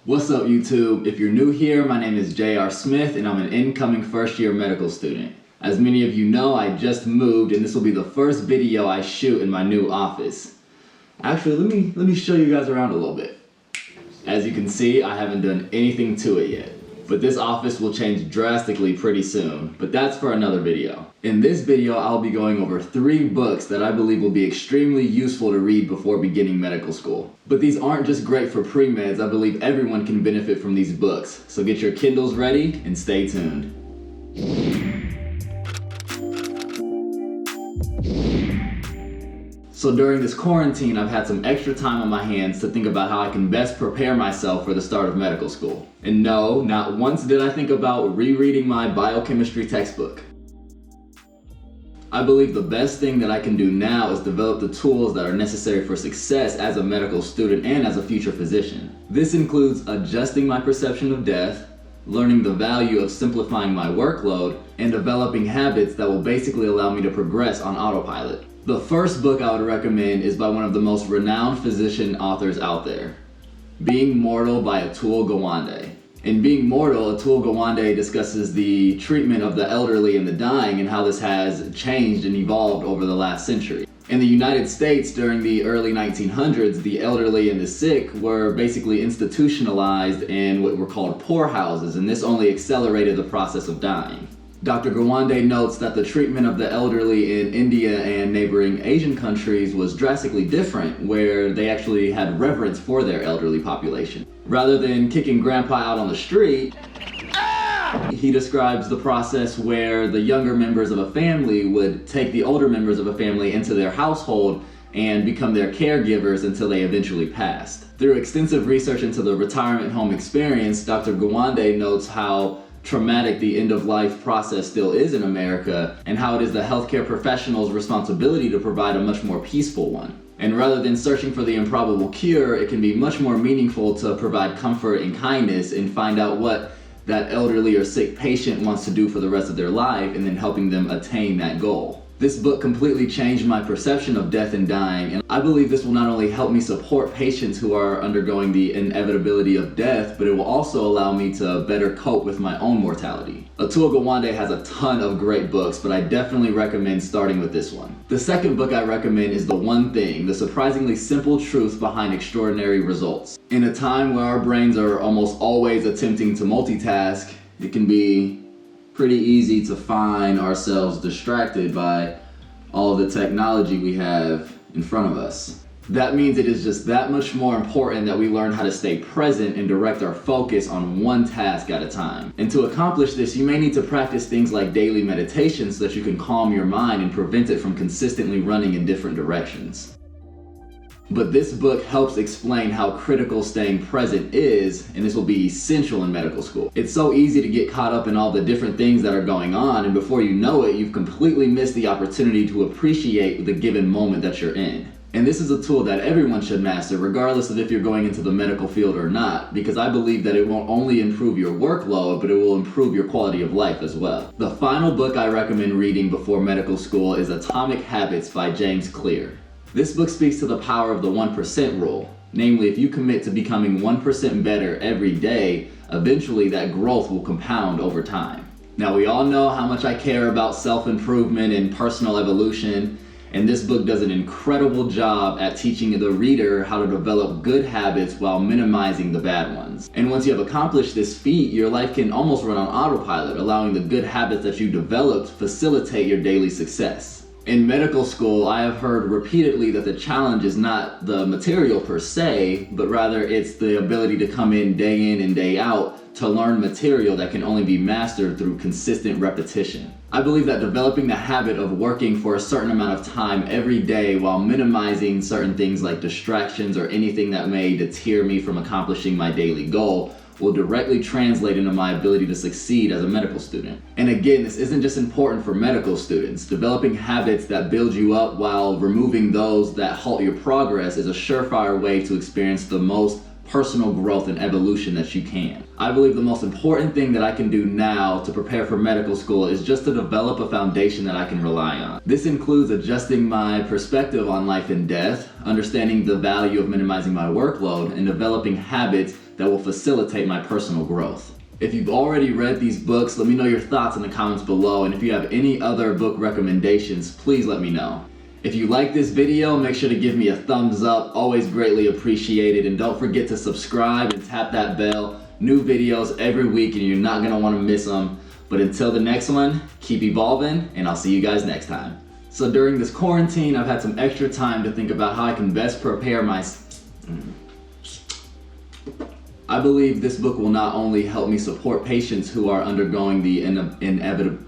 What's up YouTube? If you're new here, my name is J.R. Smith and I'm an incoming first year medical student. As many of you know, I just moved and this will be the first video I shoot in my new office. Actually, let me show you guys around a little bit. As you can see, I haven't done anything to it yet. But this office will change drastically pretty soon, but that's for another video. In this video, I'll be going over 3 books that I believe will be extremely useful to read before beginning medical school. But these aren't just great for pre-meds, I believe everyone can benefit from these books. So get your Kindles ready and stay tuned. So during this quarantine, I've had some extra time on my hands to think about how I can best prepare myself for the start of medical school. And no, not once did I think about rereading my biochemistry textbook. I believe the best thing that I can do now is develop the tools that are necessary for success as a medical student and as a future physician. This includes adjusting my perception of death, learning the value of simplifying my workload, and developing habits that will basically allow me to progress on autopilot. The first book I would recommend is by one of the most renowned physician authors out there, Being Mortal by Atul Gawande. In Being Mortal, Atul Gawande discusses the treatment of the elderly and the dying and how this has changed and evolved over the last century. In the United States during the early 1900s, the elderly and the sick were basically institutionalized in what were called poorhouses, and this only accelerated the process of dying. Dr. Gawande notes that the treatment of the elderly in India and neighboring Asian countries was drastically different, where they actually had reverence for their elderly population. Rather than kicking grandpa out on the street, he describes the process where the younger members of a family would take the older members of a family into their household and become their caregivers until they eventually passed. Through extensive research into the retirement home experience, Dr. Gawande notes how traumatic the end-of-life process still is in America, and how it is the healthcare professional's responsibility to provide a much more peaceful one. And rather than searching for the improbable cure, it can be much more meaningful to provide comfort and kindness and find out what that elderly or sick patient wants to do for the rest of their life, and then helping them attain that goal. This book completely changed my perception of death and dying, and I believe this will not only help me support patients who are undergoing the inevitability of death, but it will also allow me to better cope with my own mortality. Atul Gawande has a ton of great books, but I definitely recommend starting with this one. The second book I recommend is The One Thing, the surprisingly simple truth behind extraordinary results. In a time where our brains are almost always attempting to multitask, it can be pretty easy to find ourselves distracted by all the technology we have in front of us. That means it is just that much more important that we learn how to stay present and direct our focus on one task at a time. And to accomplish this, you may need to practice things like daily meditation so that you can calm your mind and prevent it from consistently running in different directions. But this book helps explain how critical staying present is, and this will be essential in medical school. It's so easy to get caught up in all the different things that are going on, and before you know it, you've completely missed the opportunity to appreciate the given moment that you're in. And this is a tool that everyone should master, regardless of if you're going into the medical field or not, because I believe that it won't only improve your workload, but it will improve your quality of life as well. The final book I recommend reading before medical school is Atomic Habits by James Clear. This book speaks to the power of the 1% rule. Namely, if you commit to becoming 1% better every day, eventually that growth will compound over time. Now, we all know how much I care about self-improvement and personal evolution, and this book does an incredible job at teaching the reader how to develop good habits while minimizing the bad ones. And once you have accomplished this feat, your life can almost run on autopilot, allowing the good habits that you developed facilitate your daily success. In medical school, I have heard repeatedly that the challenge is not the material per se, but rather it's the ability to come in and day out to learn material that can only be mastered through consistent repetition. I believe that developing the habit of working for a certain amount of time every day while minimizing certain things like distractions or anything that may deter me from accomplishing my daily goal will directly translate into my ability to succeed as a medical student. And again, this isn't just important for medical students. Developing habits that build you up while removing those that halt your progress is a surefire way to experience the most personal growth and evolution that you can. I believe the most important thing that I can do now to prepare for medical school is just to develop a foundation that I can rely on. This includes adjusting my perspective on life and death, understanding the value of minimizing my workload, and developing habits that will facilitate my personal growth. If you've already read these books, let me know your thoughts in the comments below, and if you have any other book recommendations, please let me know. If you like this video, make sure to give me a thumbs up, always greatly appreciated, and don't forget to subscribe and tap that bell. New videos every week and you're not gonna wanna miss them. But until the next one, keep evolving, and I'll see you guys next time. So during this quarantine, I've had some extra time to think about how I can best prepare I believe this book will not only help me support patients who are undergoing the inevitability.